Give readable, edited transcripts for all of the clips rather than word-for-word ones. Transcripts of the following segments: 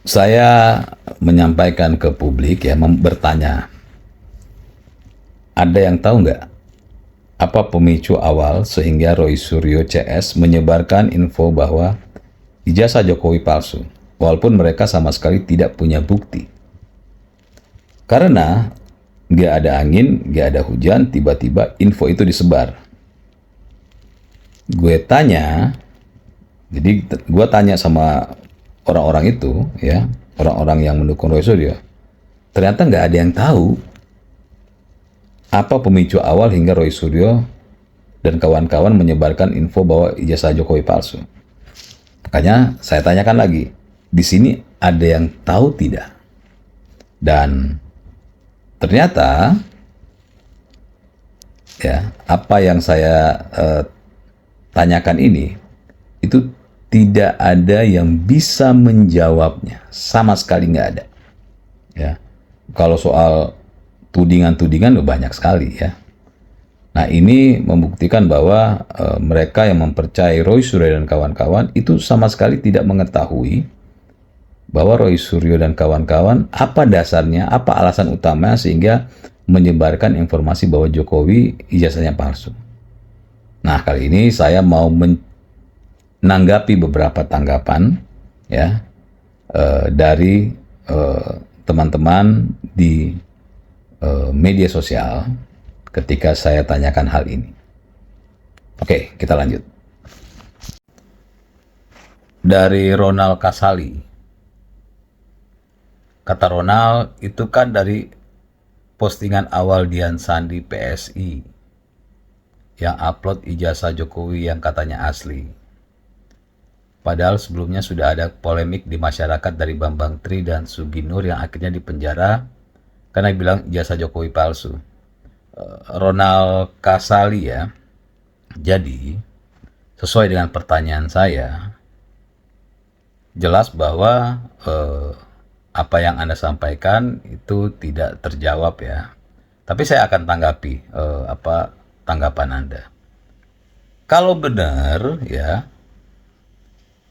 Saya menyampaikan ke publik ya, bertanya, ada yang tahu nggak apa pemicu awal sehingga Roy Suryo CS menyebarkan info bahwa ijazah Jokowi palsu, walaupun mereka sama sekali tidak punya bukti. Karena nggak ada angin, nggak ada hujan, tiba-tiba info itu disebar. Gue tanya, jadi gue tanya sama orang-orang itu, ya, orang-orang yang mendukung Roy Suryo, ternyata nggak ada yang tahu apa pemicu awal hingga Roy Suryo dan kawan-kawan menyebarkan info bahwa ijazah Jokowi palsu. Makanya saya tanyakan lagi, di sini ada yang tahu tidak? Dan ternyata ya, apa yang saya tanyakan ini itu tidak ada yang bisa menjawabnya, sama sekali nggak ada. Ya, kalau soal tudingan-tudingan banyak sekali ya. Nah, ini membuktikan bahwa mereka yang mempercayai Roy Suryo dan kawan-kawan itu sama sekali tidak mengetahui bahwa Roy Suryo dan kawan-kawan apa dasarnya, apa alasan utama sehingga menyebarkan informasi bahwa Jokowi ijazahnya palsu. Nah, kali ini saya mau menanggapi beberapa tanggapan ya dari teman-teman di media sosial ketika saya tanyakan hal ini. Oke, kita lanjut. Dari Ronald Kasali. Kata Ronald, itu kan dari postingan awal Dian Sandi PSI yang upload ijazah Jokowi yang katanya asli. Padahal sebelumnya sudah ada polemik di masyarakat dari Bambang Tri dan Suginur yang akhirnya dipenjara karena bilang ijazah Jokowi palsu. Ronald Kasali ya. Jadi, sesuai dengan pertanyaan saya, jelas bahwa apa yang Anda sampaikan itu tidak terjawab ya. Tapi saya akan tanggapi apa tanggapan Anda. Kalau benar ya,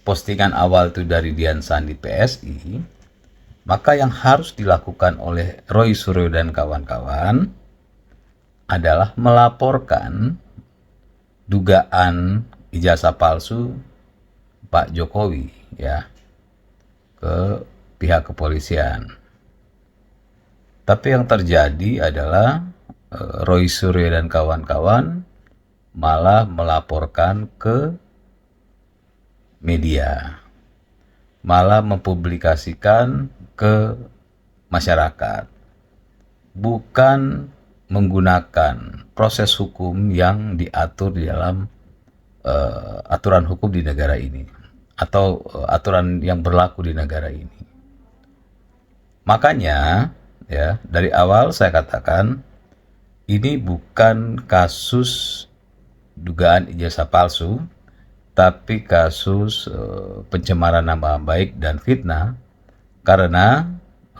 postingan awal itu dari Dian Sandi PSI, maka yang harus dilakukan oleh Roy Suryo dan kawan-kawan adalah melaporkan dugaan ijazah palsu Pak Jokowi ya ke pihak kepolisian. Tapi yang terjadi adalah Roy Suryo dan kawan-kawan malah melaporkan ke media, malah mempublikasikan ke masyarakat, bukan menggunakan proses hukum yang diatur di dalam aturan hukum di negara ini atau aturan yang berlaku di negara ini. Makanya ya, dari awal saya katakan ini bukan kasus dugaan ijazah palsu, tapi kasus pencemaran nama baik dan fitnah, karena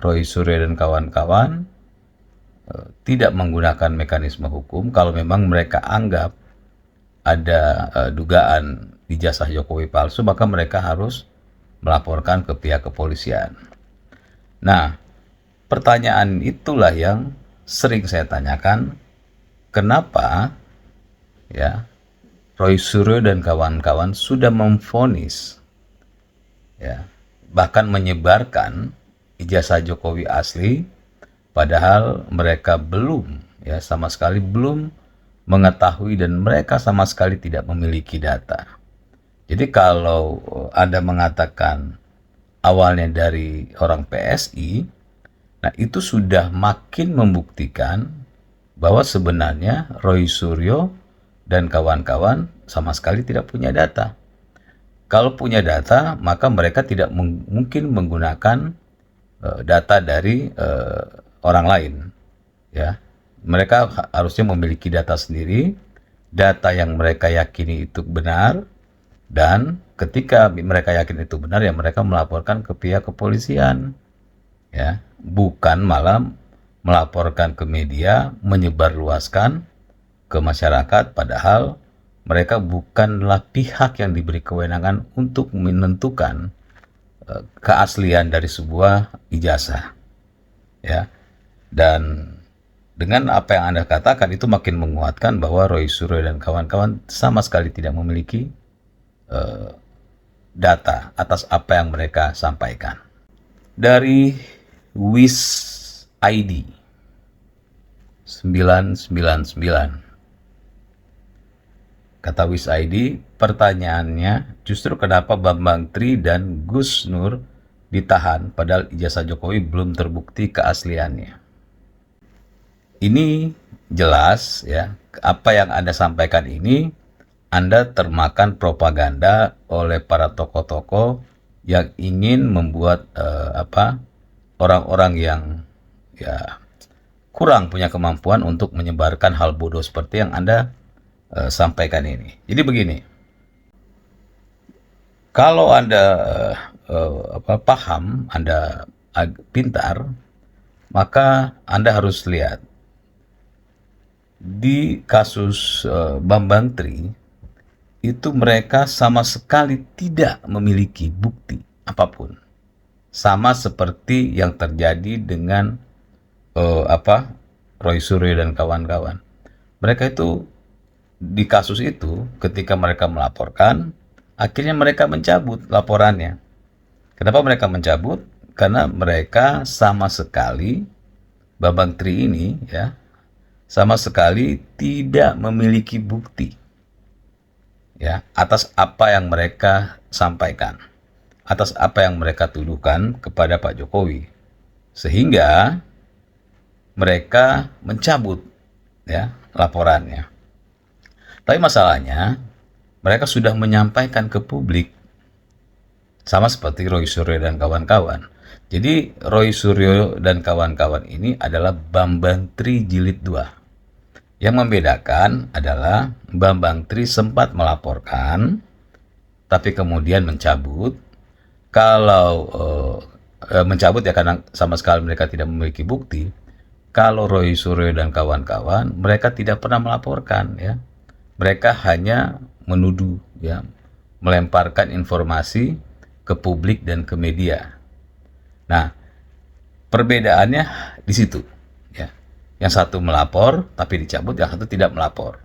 Roy Suryo dan kawan-kawan tidak menggunakan mekanisme hukum. Kalau memang mereka anggap ada dugaan ijazah Jokowi palsu, maka mereka harus melaporkan ke pihak kepolisian. Nah, pertanyaan itulah yang sering saya tanyakan, kenapa ya Roy Suryo dan kawan-kawan sudah memvonis ya, bahkan menyebarkan ijazah Jokowi asli, padahal mereka belum ya, sama sekali belum mengetahui dan mereka sama sekali tidak memiliki data. Jadi kalau Anda mengatakan awalnya dari orang PSI, nah itu sudah makin membuktikan bahwa sebenarnya Roy Suryo dan kawan-kawan sama sekali tidak punya data. Kalau punya data, maka mereka tidak mungkin menggunakan data dari orang lain. Ya, mereka harusnya memiliki data sendiri, data yang mereka yakini itu benar, dan ketika mereka yakin itu benar, ya mereka melaporkan ke pihak kepolisian. Ya, bukan malah melaporkan ke media, menyebarluaskan ke masyarakat, padahal mereka bukanlah pihak yang diberi kewenangan untuk menentukan keaslian dari sebuah ijazah, ya. Dan dengan apa yang Anda katakan itu makin menguatkan bahwa Roy Suryo dan kawan-kawan sama sekali tidak memiliki data atas apa yang mereka sampaikan. Dari WIS ID 999, kata WIS ID, pertanyaannya justru kenapa Bambang Tri dan Gus Nur ditahan padahal ijazah Jokowi belum terbukti keasliannya. Ini jelas ya, apa yang Anda sampaikan ini Anda termakan propaganda oleh para tokoh-tokoh yang ingin membuat orang-orang yang ya kurang punya kemampuan untuk menyebarkan hal bodoh seperti yang Anda sampaikan ini. Jadi begini, kalau Anda paham, Anda pintar, maka Anda harus lihat di kasus Bambang Tri itu mereka sama sekali tidak memiliki bukti apapun. Sama seperti yang terjadi dengan Roy Suryo dan kawan-kawan. Mereka itu di kasus itu ketika mereka melaporkan, akhirnya mereka mencabut laporannya. Kenapa mereka mencabut? Karena mereka sama sekali Bambang Tri ini ya sama sekali tidak memiliki bukti ya atas apa yang mereka sampaikan, atas apa yang mereka tuduhkan kepada Pak Jokowi, sehingga mereka mencabut ya laporannya. Tapi masalahnya mereka sudah menyampaikan ke publik sama seperti Roy Suryo dan kawan-kawan. Jadi Roy Suryo dan kawan-kawan ini adalah Bambang Tri jilid 2. Yang membedakan adalah Bambang Tri sempat melaporkan, tapi kemudian mencabut. Kalau mencabut ya karena sama sekali mereka tidak memiliki bukti. Kalau Roy Suryo dan kawan-kawan, mereka tidak pernah melaporkan ya. Mereka hanya menuduh ya, melemparkan informasi ke publik dan ke media. Nah, perbedaannya di situ. Yang satu melapor tapi dicabut, yang satu tidak melapor.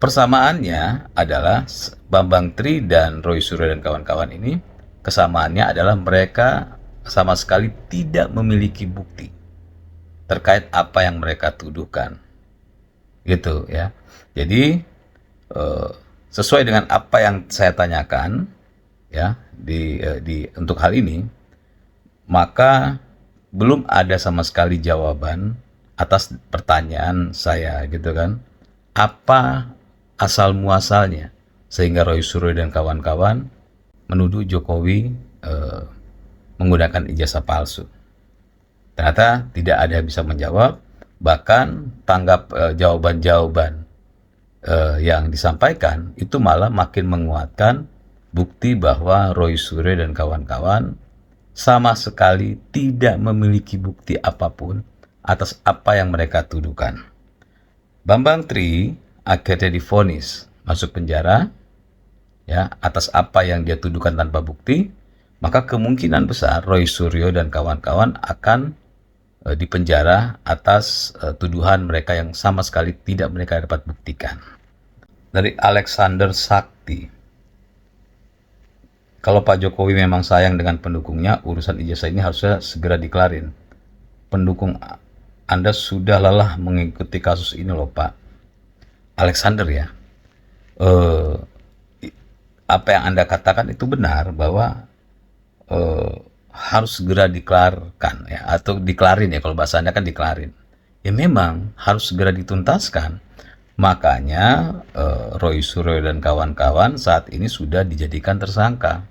Persamaannya adalah Bambang Tri dan Roy Suryo dan kawan-kawan ini, kesamaannya adalah mereka sama sekali tidak memiliki bukti terkait apa yang mereka tuduhkan. Gitu ya. Jadi sesuai dengan apa yang saya tanyakan ya untuk hal ini, maka belum ada sama sekali jawaban atas pertanyaan saya gitu kan, apa asal muasalnya sehingga Roy Suryo dan kawan-kawan menuduh Jokowi menggunakan ijazah palsu. Ternyata tidak ada yang bisa menjawab, bahkan tanggap jawaban-jawaban yang disampaikan itu malah makin menguatkan bukti bahwa Roy Suryo dan kawan-kawan sama sekali tidak memiliki bukti apapun atas apa yang mereka tuduhkan. Bambang Tri akhirnya divonis masuk penjara ya atas apa yang dia tuduhkan tanpa bukti, maka kemungkinan besar Roy Suryo dan kawan-kawan akan dipenjara atas tuduhan mereka yang sama sekali tidak mereka dapat buktikan. Dari Alexander Sakti, kalau Pak Jokowi memang sayang dengan pendukungnya, urusan ijazah ini harusnya segera dikelarin. Pendukung Anda sudah lelah mengikuti kasus ini loh Pak. Alexander ya, apa yang Anda katakan itu benar bahwa harus segera dikelarkan ya, atau dikelarin ya, kalau bahasa Anda kan dikelarin. Ya memang harus segera dituntaskan. Makanya Roy Suryo dan kawan-kawan saat ini sudah dijadikan tersangka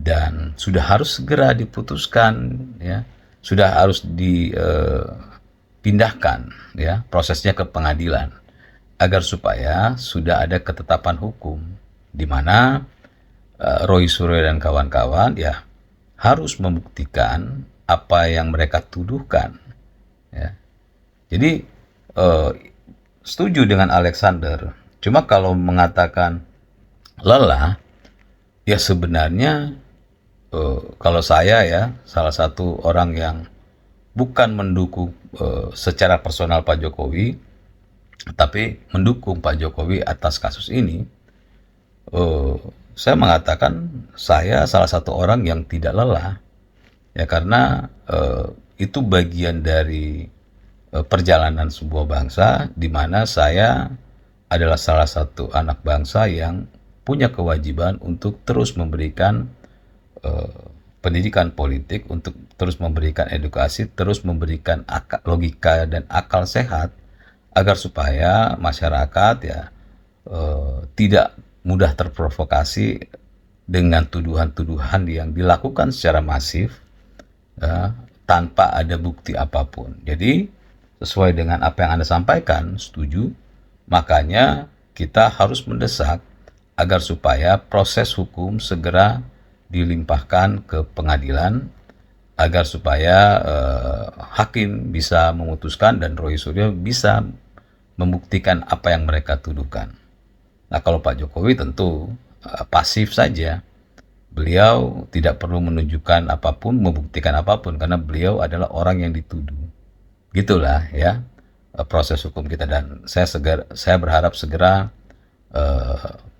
dan sudah harus segera diputuskan ya, sudah harus dipindahkan ya prosesnya ke pengadilan agar supaya sudah ada ketetapan hukum di mana Roy Suryo dan kawan-kawan ya harus membuktikan apa yang mereka tuduhkan ya. Jadi setuju dengan Alexander, cuma kalau mengatakan lelah ya sebenarnya kalau saya ya salah satu orang yang bukan mendukung secara personal Pak Jokowi, tapi mendukung Pak Jokowi atas kasus ini, eh, saya mengatakan saya salah satu orang yang tidak lelah, ya karena itu bagian dari perjalanan sebuah bangsa, di mana saya adalah salah satu anak bangsa yang punya kewajiban untuk terus memberikan pendidikan politik, untuk terus memberikan edukasi, terus memberikan logika dan akal sehat agar supaya masyarakat ya tidak mudah terprovokasi dengan tuduhan-tuduhan yang dilakukan secara masif ya, tanpa ada bukti apapun. Jadi sesuai dengan apa yang Anda sampaikan, setuju. Makanya kita harus mendesak agar supaya proses hukum segera dilimpahkan ke pengadilan agar supaya hakim bisa memutuskan dan Roy Suryo bisa membuktikan apa yang mereka tuduhkan. Nah, kalau Pak Jokowi tentu pasif saja. Beliau tidak perlu menunjukkan apapun, membuktikan apapun, karena beliau adalah orang yang dituduh. Gitulah ya proses hukum kita, dan saya berharap segera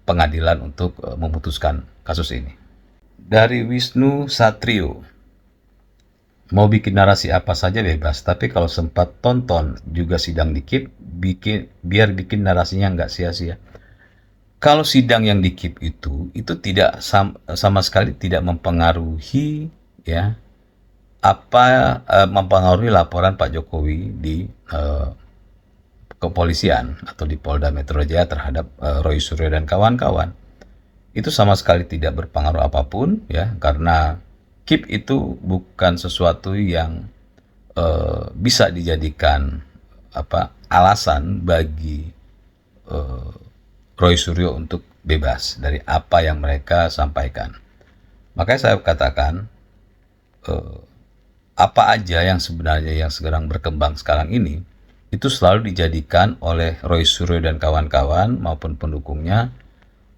pengadilan untuk memutuskan kasus ini. Dari Wisnu Satrio, mau bikin narasi apa saja bebas, tapi kalau sempat tonton juga sidang dikit, biar bikin narasinya nggak sia-sia. Kalau sidang yang di keep itu tidak sama sekali tidak mempengaruhi ya mempengaruhi laporan Pak Jokowi di kepolisian atau di Polda Metro Jaya terhadap Roy Suryo dan kawan-kawan. Itu sama sekali tidak berpengaruh apapun ya, karena keep itu bukan sesuatu yang bisa dijadikan alasan bagi Roy Suryo untuk bebas dari apa yang mereka sampaikan. Makanya saya katakan apa aja yang sebenarnya yang sedang berkembang sekarang ini itu selalu dijadikan oleh Roy Suryo dan kawan-kawan maupun pendukungnya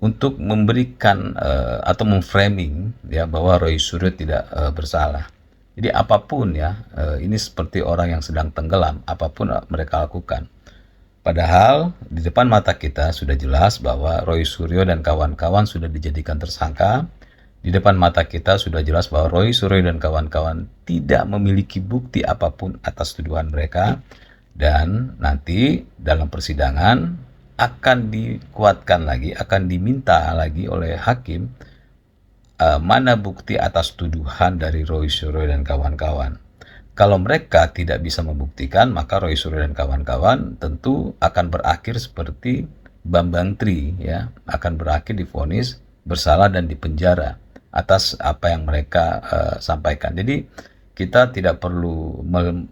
untuk memberikan atau memframing ya bahwa Roy Suryo tidak bersalah. Jadi apapun ya ini seperti orang yang sedang tenggelam, apapun mereka lakukan. Padahal di depan mata kita sudah jelas bahwa Roy Suryo dan kawan-kawan sudah dijadikan tersangka. Di depan mata kita sudah jelas bahwa Roy Suryo dan kawan-kawan tidak memiliki bukti apapun atas tuduhan mereka. Dan nanti dalam persidangan akan dikuatkan lagi, akan diminta lagi oleh hakim mana bukti atas tuduhan dari Roy Suryo dan kawan-kawan. Kalau mereka tidak bisa membuktikan, maka Roy Suryo dan kawan-kawan tentu akan berakhir seperti Bambang Tri ya, akan berakhir divonis bersalah dan dipenjara atas apa yang mereka sampaikan. Jadi kita tidak perlu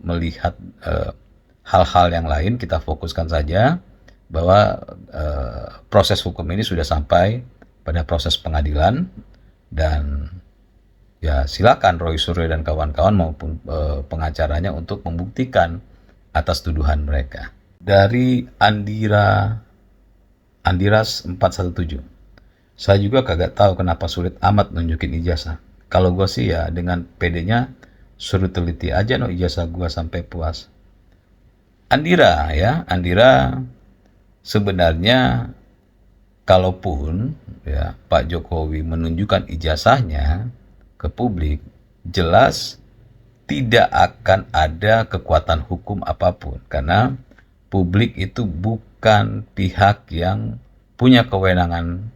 melihat hal-hal yang lain, kita fokuskan saja bahwa proses hukum ini sudah sampai pada proses pengadilan, dan ya silakan Roy Suryo dan kawan-kawan maupun pengacaranya untuk membuktikan atas tuduhan mereka. Dari Andiras 417, saya juga kagak tahu kenapa sulit amat nunjukin ijazah. Kalau gue sih ya dengan PD-nya suruh teliti aja no ijazah gue sampai puas. Andira sebenarnya kalaupun ya Pak Jokowi menunjukkan ijazahnya ke publik, jelas tidak akan ada kekuatan hukum apapun, karena publik itu bukan pihak yang punya kewenangan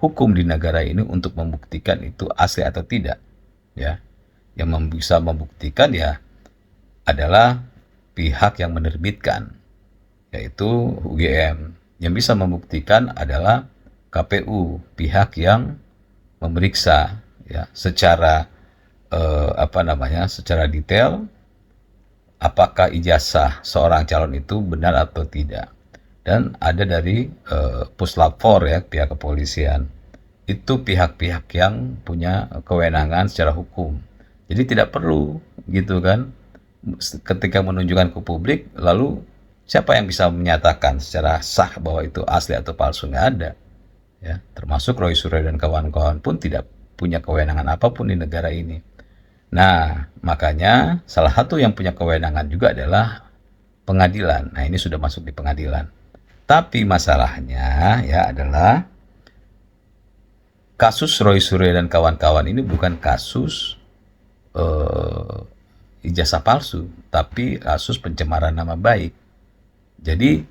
hukum di negara ini untuk membuktikan itu asli atau tidak ya. Yang bisa membuktikan ya adalah pihak yang menerbitkan, yaitu UGM. Yang bisa membuktikan adalah KPU, pihak yang memeriksa ya secara secara detail apakah ijazah seorang calon itu benar atau tidak. Dan ada dari Puslap 4 ya, pihak kepolisian. Itu pihak-pihak yang punya kewenangan secara hukum. Jadi tidak perlu gitu kan, ketika menunjukkan ke publik, lalu siapa yang bisa menyatakan secara sah bahwa itu asli atau palsu? Nggak ada ya. Termasuk Roy Suryo dan kawan-kawan pun tidak punya kewenangan apapun di negara ini. Nah, makanya salah satu yang punya kewenangan juga adalah pengadilan. Nah, ini sudah masuk di pengadilan. Tapi masalahnya ya adalah kasus Roy Suryo dan kawan-kawan ini bukan kasus ijazah palsu, tapi kasus pencemaran nama baik. Jadi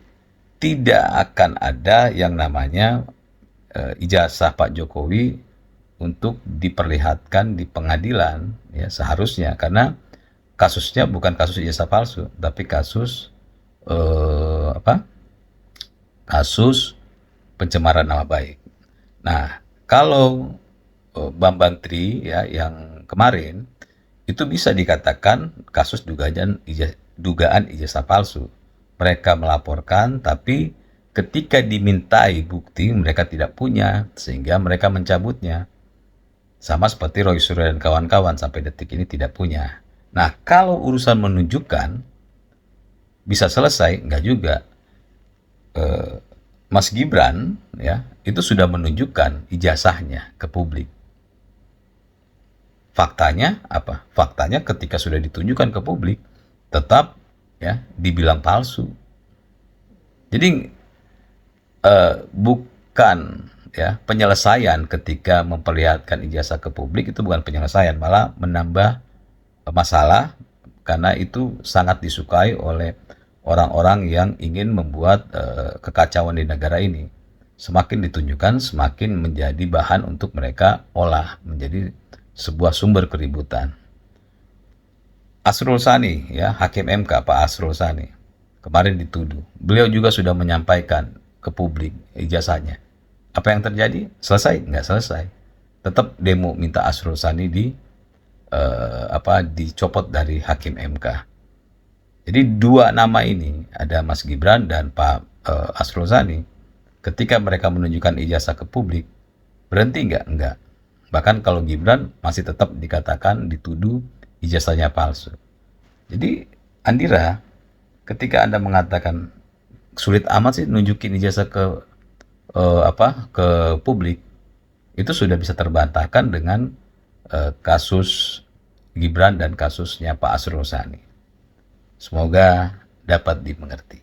tidak akan ada yang namanya ijazah Pak Jokowi untuk diperlihatkan di pengadilan, ya seharusnya, karena kasusnya bukan kasus ijazah palsu, tapi kasus apa? Kasus pencemaran nama baik. Nah, kalau Bambang Tri ya yang kemarin itu bisa dikatakan kasus dugaan ijazah palsu. Mereka melaporkan, tapi ketika dimintai bukti mereka tidak punya, sehingga mereka mencabutnya. Sama seperti Roy Suryo dan kawan-kawan sampai detik ini tidak punya. Nah, kalau urusan menunjukkan bisa selesai, enggak juga. Mas Gibran ya itu sudah menunjukkan ijazahnya ke publik. Faktanya apa? Faktanya ketika sudah ditunjukkan ke publik tetap ya dibilang palsu. Jadi bukan ya penyelesaian ketika memperlihatkan ijazah ke publik, itu bukan penyelesaian, malah menambah masalah, karena itu sangat disukai oleh orang-orang yang ingin membuat kekacauan di negara ini. Semakin ditunjukkan, semakin menjadi bahan untuk mereka olah menjadi sebuah sumber keributan. Asrul Sani ya, Hakim MK Pak Asrul Sani kemarin dituduh. Beliau juga sudah menyampaikan ke publik ijazahnya. Apa yang terjadi? Selesai? Nggak selesai. Tetap demo minta Asrul Sani dicopot dari Hakim MK. Jadi dua nama ini, ada Mas Gibran dan Pak Asrul Sani, ketika mereka menunjukkan ijazah ke publik, berhenti nggak? Enggak. Bahkan kalau Gibran masih tetap dikatakan dituduh ijazahnya palsu. Jadi Andira, ketika Anda mengatakan sulit amat sih nunjukin ijazah ke publik, itu sudah bisa terbantahkan dengan kasus Gibran dan kasusnya Pak Asrul Sani. Semoga dapat dimengerti.